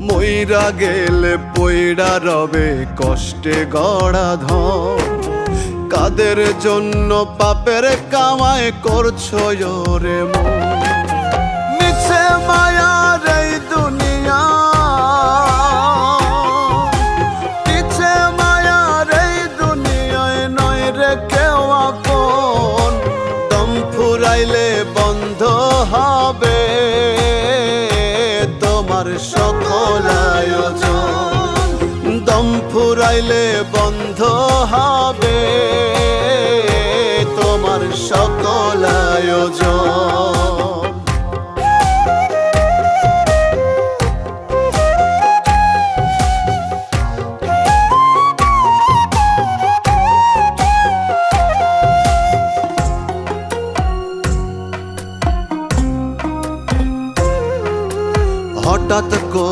মইরা গেলে পইড়া রবে কষ্টে গড়া ধন। কাদের জন্য পাপের কামাই করছো রে মন? মিছে মায়ার এই দুনিয়া, মিছে মায়ার এই দুনিয়ায় নয় রে কেউ আপন। দম ফুরাইলে বন্ধ হবে তোমার সকল আয়োজন। দম ফুরাইলে বন্ধ হবে তোমার সকল আয়োজন।